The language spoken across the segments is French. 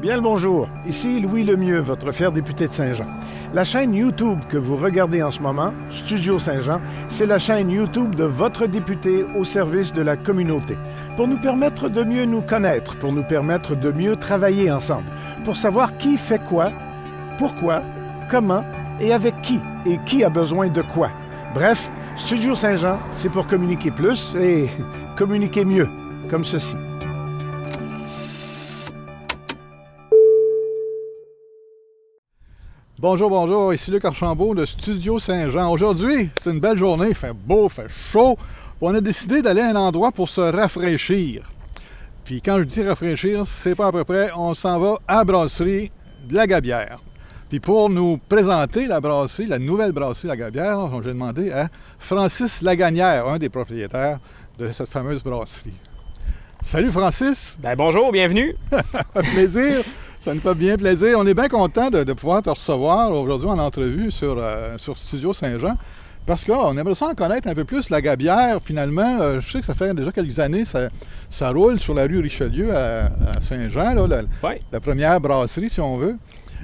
Bien le bonjour, ici Louis Lemieux, votre fier député de Saint-Jean. La chaîne YouTube que vous regardez en ce moment, Studio Saint-Jean, c'est la chaîne YouTube de votre député au service de la communauté, pour nous permettre de mieux nous connaître, pour nous permettre de mieux travailler ensemble, pour savoir qui fait quoi, pourquoi, comment et avec qui a besoin de quoi. Bref, Studio Saint-Jean, c'est pour communiquer plus et communiquer mieux, comme ceci. Bonjour, bonjour, ici Luc Archambault de Studio Saint-Jean. Aujourd'hui, c'est une belle journée, il fait beau, il fait chaud. On a décidé d'aller à un endroit pour se rafraîchir. Puis quand je dis rafraîchir, c'est pas à peu près, on s'en va à la brasserie de la Gabière. Puis pour nous présenter la brasserie, la nouvelle brasserie de la Gabière, j'ai demandé à Francis Laganière, un des propriétaires de cette fameuse brasserie. Salut Francis! Bonjour, bienvenue! Un plaisir! Ça nous fait bien plaisir. On est bien content de pouvoir te recevoir aujourd'hui en entrevue sur Studio Saint-Jean parce qu'on aimerait ça en connaître un peu plus la Gabière. Finalement, je sais que ça fait déjà quelques années, ça roule sur la rue Richelieu à Saint-Jean, là, la première brasserie, si on veut.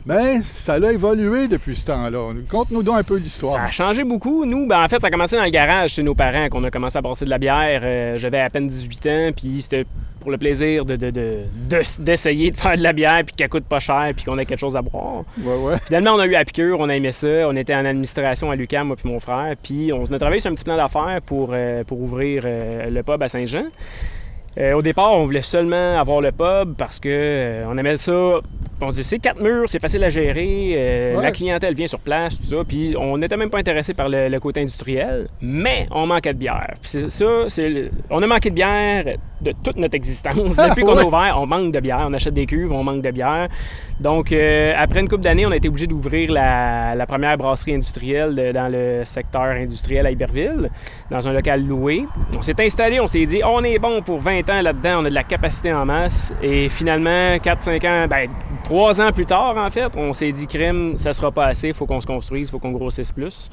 Mais ça a évolué depuis ce temps-là. Conte-nous donc un peu l'histoire. Ça a changé beaucoup. Nous, en fait, ça a commencé dans le garage chez nos parents qu'on a commencé à brasser de la bière. J'avais à peine 18 ans, puis c'était pour le plaisir d'essayer de faire de la bière, puis qu'elle coûte pas cher, puis qu'on ait quelque chose à boire. Ouais. Finalement, on a eu la piqûre, on a aimé ça. On était en administration à l'UQAM, moi puis mon frère, puis on a travaillé sur un petit plan d'affaires pour ouvrir le pub à Saint-Jean. Au départ, on voulait seulement avoir le pub parce que on aimait ça. On dit c'est 4 murs, c'est facile à gérer, la clientèle vient sur place, tout ça. Puis on n'était même pas intéressé par le côté industriel, mais on manquait de bière. Puis on a manqué de bière de toute notre existence. Depuis qu'on a ouvert, on manque de bière. On achète des cuves, on manque de bière. Donc, après une couple d'années, on a été obligé d'ouvrir la première brasserie industrielle dans le secteur industriel à Iberville, dans un local loué. On s'est installé, on s'est dit, on est bon pour 20 ans là-dedans, on a de la capacité en masse. Et finalement, 4-5 ans, 3 ans plus tard, en fait, on s'est dit, crème, ça sera pas assez, il faut qu'on se construise, il faut qu'on grossisse plus.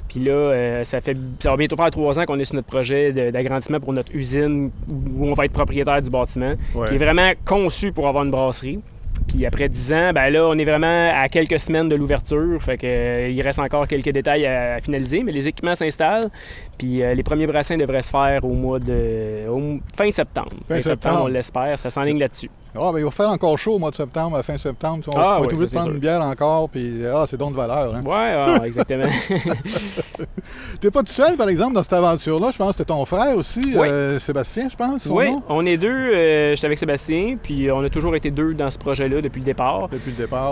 Puis là, ça va bientôt faire 3 ans qu'on est sur notre projet d'agrandissement pour notre usine où on va être propriétaire du bâtiment, qui est vraiment conçu pour avoir une brasserie. Puis après 10 ans, là, on est vraiment à quelques semaines de l'ouverture. Fait que il reste encore quelques détails à finaliser, mais les équipements s'installent. Puis les premiers brassins devraient se faire au fin septembre. Fin septembre, on l'espère. Ça s'enligne là-dessus. Il va faire encore chaud au mois de septembre, à fin septembre. On va être obligé de prendre une bière encore, puis c'est donc de valeur. Hein? Oui, exactement. T'es pas tout seul, par exemple, dans cette aventure-là. Je pense que c'était ton frère aussi, Sébastien, je pense. Oui, on est deux. J'étais avec Sébastien, puis on a toujours été deux dans ce projet-là depuis le départ.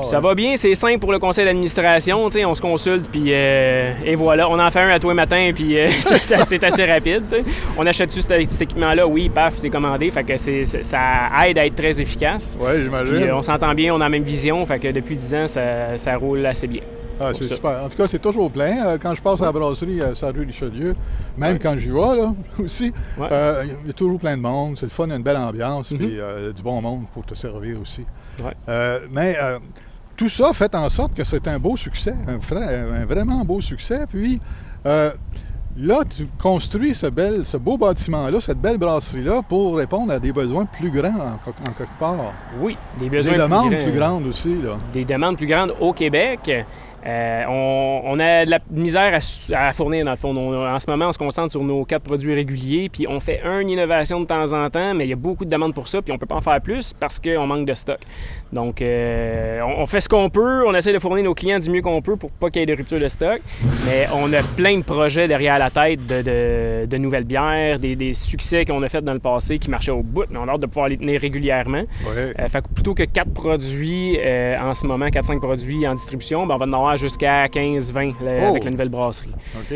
Ça va bien, c'est simple pour le conseil d'administration. On se consulte, puis et voilà. On en fait un à tous les matins, puis c'est assez rapide. T'sais. On achète-tu cet équipement-là? Oui, paf, c'est commandé. Fait que ça aide à être très efficace. Oui, j'imagine. Puis, on s'entend bien, on a la même vision. Fait que depuis 10 ans, ça roule assez bien. Ah, c'est super. En tout cas, c'est toujours plein. Quand je passe à la brasserie sur la rue Richelieu, même quand j'y vais, là, aussi, il y a toujours plein de monde. C'est le fun, il y a une belle ambiance, puis du bon monde pour te servir aussi. Mais tout ça fait en sorte que c'est un beau succès, un vraiment beau succès. Puis là, tu construis ce beau bâtiment-là, cette belle brasserie-là, pour répondre à des besoins plus grands en quelque part. Oui, des besoins demandes plus grandes aussi. Là. Des demandes plus grandes au Québec. On a de la misère à fournir, dans le fond. En ce moment, on se concentre sur nos 4 produits réguliers, puis on fait une innovation de temps en temps, mais il y a beaucoup de demandes pour ça, puis on ne peut pas en faire plus parce qu'on manque de stock. Donc, on fait ce qu'on peut, on essaie de fournir nos clients du mieux qu'on peut pour pas qu'il y ait de rupture de stock, mais on a plein de projets derrière la tête de nouvelles bières, des succès qu'on a fait dans le passé qui marchaient au bout, mais on a hâte de pouvoir les tenir régulièrement. Fait que plutôt que 4 produits en ce moment, 4-5 produits en distribution, on va en avoir jusqu'à 15-20 avec la nouvelle brasserie.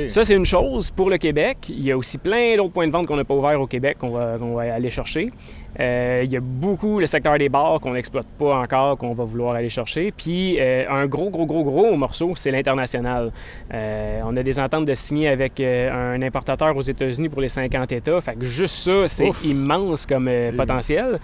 Ça, c'est une chose pour le Québec. Il y a aussi plein d'autres points de vente qu'on n'a pas ouverts au Québec qu'on va aller chercher. Il y a beaucoup le secteur des bars qu'on n'exploite pas encore, qu'on va vouloir aller chercher. Puis un gros morceau, c'est l'international. On a des ententes de signer avec un importateur aux États-Unis pour les 50 États. Fait que juste ça, c'est immense comme potentiel.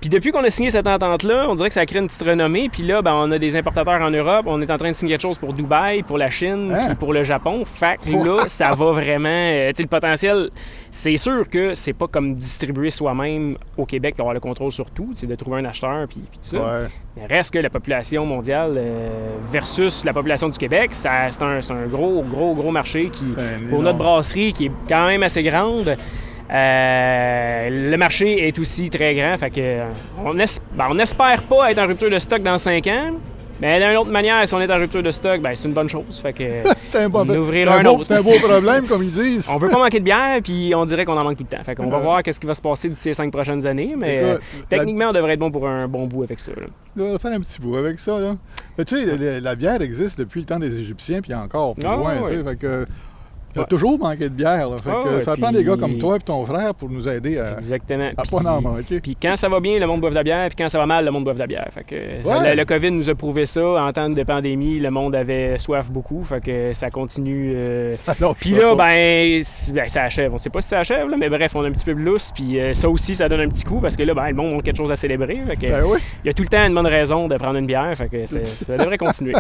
Puis depuis qu'on a signé cette entente-là, on dirait que ça crée une petite renommée. Puis là, ben, on a des importateurs en Europe. On est en train de signer quelque chose pour Dubaï, pour la Chine, puis pour le Japon. Fait que là, ça va vraiment... tu sais, le potentiel, c'est sûr que c'est pas comme distribuer soi-même au Québec, d'avoir le contrôle sur tout, c'est de trouver un acheteur, puis tout ça. Ouais. Mais reste que la population mondiale versus la population du Québec, c'est un gros marché qui, pour notre brasserie, qui est quand même assez grande. Le marché est aussi très grand, fait que on espère pas être en rupture de stock dans 5 ans, mais d'une autre manière, si on est en rupture de stock, ben c'est une bonne chose, fait que c'est ouvrir un autre. C'est un beau problème, comme ils disent. On veut pas manquer de bière, puis on dirait qu'on en manque tout le temps, fait qu'on va voir qu'est-ce qui va se passer d'ici les 5 prochaines années, mais techniquement, on devrait être bon pour un bon bout avec ça. Là. On va faire un petit bout avec ça. Là. Mais tu sais, la bière existe depuis le temps des Égyptiens, puis encore plus loin, tu sais, fait que... Il y a toujours manqué de bière. Là. Fait que ça prend des gars comme toi et ton frère pour nous aider à pas en manquer. Puis quand ça va bien, le monde boit de la bière. Puis quand ça va mal, le monde boit de la bière. Fait que le COVID nous a prouvé ça. En temps de pandémie, le monde avait soif beaucoup. Fait que ça continue. Puis là, ça achève. On sait pas si ça achève, là, mais bref, on a un petit peu de lousse. Puis ça aussi, ça donne un petit coup parce que là, le monde a quelque chose à célébrer. Fait que, il y a tout le temps une bonne raison de prendre une bière. Fait que ça devrait continuer.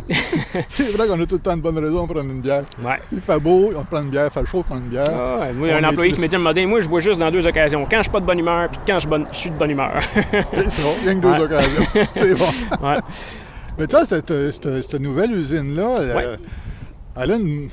C'est vrai qu'on a tout le temps une bonne raison de prendre une bière. Ouais. Il fait beau, on prend une bière, il fait chaud, on prend une bière. Moi, il y a un employé qui me dit à un moment donné, moi, je bois juste dans 2 occasions. Quand je suis pas de bonne humeur, puis quand je suis de bonne humeur. C'est bon, rien que 2 occasions. C'est bon. Ouais. Mais toi, cette nouvelle usine-là, elle a une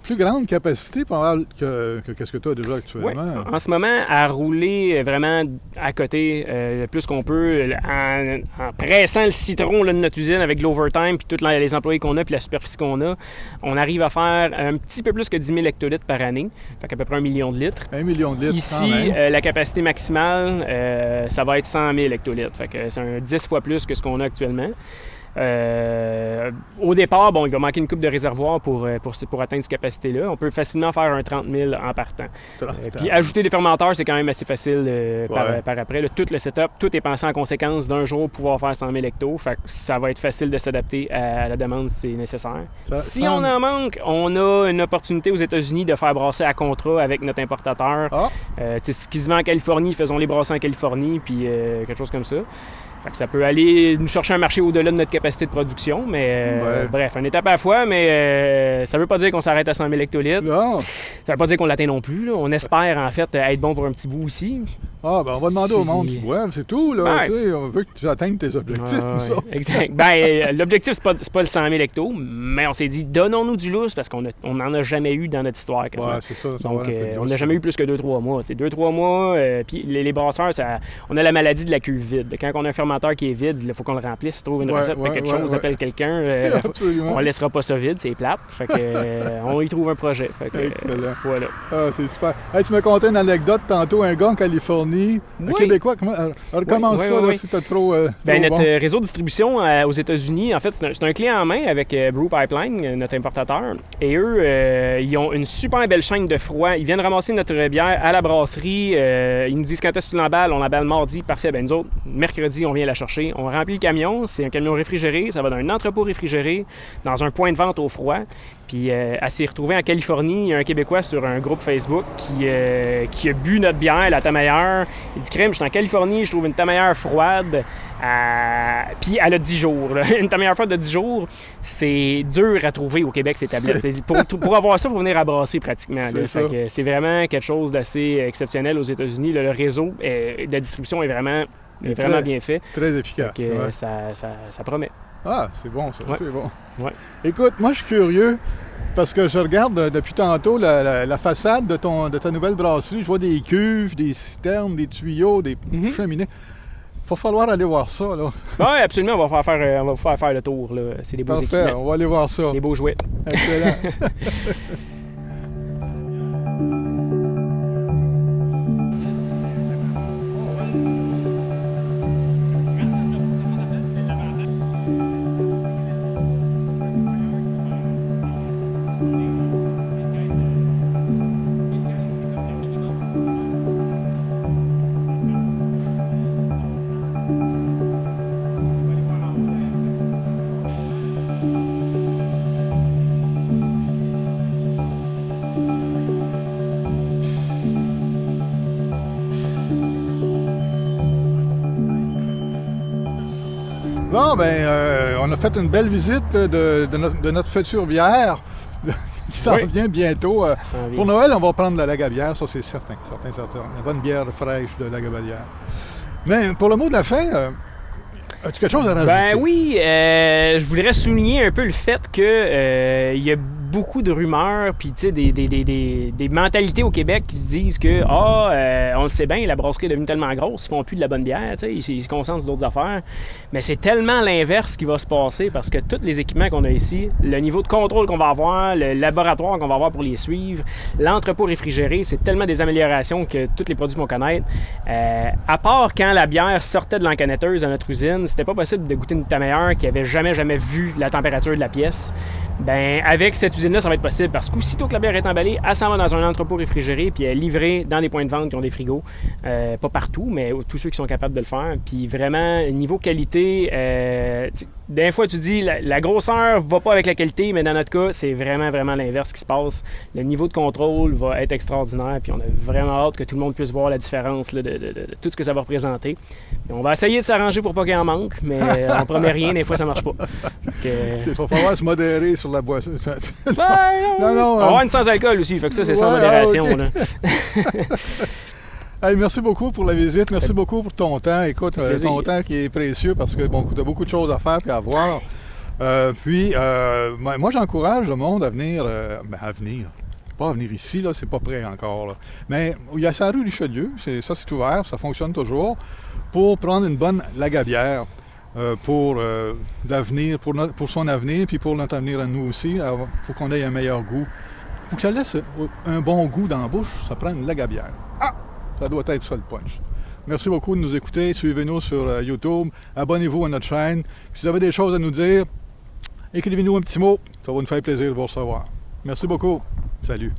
plus grande capacité que qu'est-ce que tu as déjà actuellement. Oui. En ce moment, à rouler vraiment à côté le plus qu'on peut, en pressant le citron là, de notre usine avec l'overtime puis tous les employés qu'on a puis la superficie qu'on a, on arrive à faire un petit peu plus que 10 000 hectolitres par année, fait qu'à peu près 1 million de litres. 1 million de litres. Ici, la capacité maximale, ça va être 100 000 hectolitres, fait que c'est 10 fois plus que ce qu'on a actuellement. Au départ, il va manquer une coupe de réservoir pour atteindre cette capacité-là. On peut facilement faire un 30 000 en partant. Puis ajouter des fermenteurs, c'est quand même assez facile par après. Là, tout le setup, tout est pensé en conséquence d'un jour pouvoir faire 100 000 hectos. Fait que ça va être facile de s'adapter à la demande si c'est nécessaire. Si on en manque, on a une opportunité aux États-Unis de faire brasser à contrat avec notre importateur. Ce qui se vend en Californie, faisons les brasser en Californie, puis quelque chose comme ça. Fait que ça peut aller nous chercher un marché au-delà de notre capacité de production, mais bref, une étape à la fois, mais ça veut pas dire qu'on s'arrête à 100 000 hectolitres. Non. Ça veut pas dire qu'on l'atteint non plus. Là. On espère, en fait, être bon pour un petit bout aussi. On va demander au monde qui boivent, c'est tout. Là, on veut que tu atteignes tes objectifs. Exact. L'objectif, c'est pas le 100 000 hectos, mais on s'est dit, donnons-nous du lousse parce qu'on n'en a jamais eu dans notre histoire. C'est ça. Donc, on n'a jamais eu plus que 2-3 mois. 2-3 mois, puis les brasseurs, on a la maladie de la cuve vide. Quand on a un fermenteur qui est vide, il faut qu'on le remplisse, trouve une recette, quelque chose, appelle quelqu'un. On ne laissera pas ça vide, c'est plate. Fait que, on y trouve un projet. Fait que, voilà. C'est super. Hey, tu m'as conté une anecdote tantôt, un gars en Californie. Un Québécois, recommence ça là, si t'as trop notre réseau de distribution aux États-Unis, en fait, c'est un client en main avec Brew Pipeline, notre importateur. Et eux, ils ont une super belle chaîne de froid. Ils viennent ramasser notre bière à la brasserie. Ils nous disent quand est-ce que tu l'emballes. On l'emballe mardi. Parfait. Nous autres, mercredi, on vient la chercher. On remplit le camion. C'est un camion réfrigéré. Ça va dans un entrepôt réfrigéré, dans un point de vente au froid. Puis à s'y retrouver en Californie, il y a un Québécois sur un groupe Facebook qui a bu notre bière, la Tamailleur. Il dit « Crème, je suis en Californie, je trouve une Tamailleur froide. » Puis elle a 10 jours. Là. Une Tamailleur froide de 10 jours, c'est dur à trouver au Québec, ces tablettes. Pour avoir ça, il faut venir à brasser pratiquement. C'est vraiment quelque chose d'assez exceptionnel aux États-Unis. Là, le réseau de distribution est vraiment bien fait. Très efficace. Ça promet. Ah, c'est bon, ça, c'est bon. Ouais. Écoute, moi, je suis curieux parce que je regarde depuis tantôt la façade de ta nouvelle brasserie. Je vois des cuves, des citernes, des tuyaux, des cheminées. Il va falloir aller voir ça, là. Oui, absolument. On va vous faire le tour, là. C'est des beaux équipements. On va aller voir ça. Des beaux jouets. Excellent. Bon, on a fait une belle visite de notre future bière qui s'en vient bientôt. Pour Noël, on va prendre la Lagavulin, ça c'est certain. Une bonne bière fraîche de Lagavulin. Mais pour le mot de la fin, as-tu quelque chose à rajouter? Ben oui, je voudrais souligner un peu le fait que il y a beaucoup de rumeurs, puis tu sais, des mentalités au Québec qui se disent que on le sait bien, la brasserie est devenue tellement grosse, ils font plus de la bonne bière, tu sais, ils se concentrent sur d'autres affaires. Mais c'est tellement l'inverse qui va se passer parce que tous les équipements qu'on a ici, le niveau de contrôle qu'on va avoir, le laboratoire qu'on va avoir pour les suivre, l'entrepôt réfrigéré, c'est tellement des améliorations que tous les produits vont connaître. À part quand la bière sortait de l'encanetteuse à notre usine, c'était pas possible de goûter une Tameilleur qui avait jamais vu la température de la pièce. Ben avec cette usine-là, ça va être possible parce qu'aussitôt que la bière est emballée, elle s'en va dans un entrepôt réfrigéré puis elle est livrée dans des points de vente qui ont des frigos. Pas partout, mais tous ceux qui sont capables de le faire. Puis vraiment, niveau qualité, des fois tu dis la grosseur va pas avec la qualité, mais dans notre cas, c'est vraiment l'inverse qui se passe. Le niveau de contrôle va être extraordinaire puis on a vraiment hâte que tout le monde puisse voir la différence là, de tout ce que ça va représenter. Puis on va essayer de s'arranger pour pas qu'il en manque, mais on promet rien, des fois ça marche pas. Il va falloir se modérer sur la boisson. Non, on va avoir une sans alcool aussi, fait que ça c'est sans modération. Okay. Là. Hey, merci beaucoup pour la visite, merci beaucoup pour ton temps. Écoute, ton temps qui est précieux parce que tu as beaucoup de choses à faire et à voir. Moi j'encourage le monde à venir, pas à venir ici, là, c'est pas prêt encore. Là. Mais il y a sa rue Richelieu, c'est ouvert, ça fonctionne toujours, pour prendre une bonne Lagavulin. Pour l'avenir, pour son avenir, puis pour notre avenir à nous aussi, pour qu'on ait un meilleur goût. Pour que ça laisse un bon goût dans la bouche, ça prend une Lagavulin. Ça doit être ça le punch. Merci beaucoup de nous écouter. Suivez-nous sur YouTube. Abonnez-vous à notre chaîne. Si vous avez des choses à nous dire, écrivez-nous un petit mot. Ça va nous faire plaisir de vous recevoir. Merci beaucoup. Salut.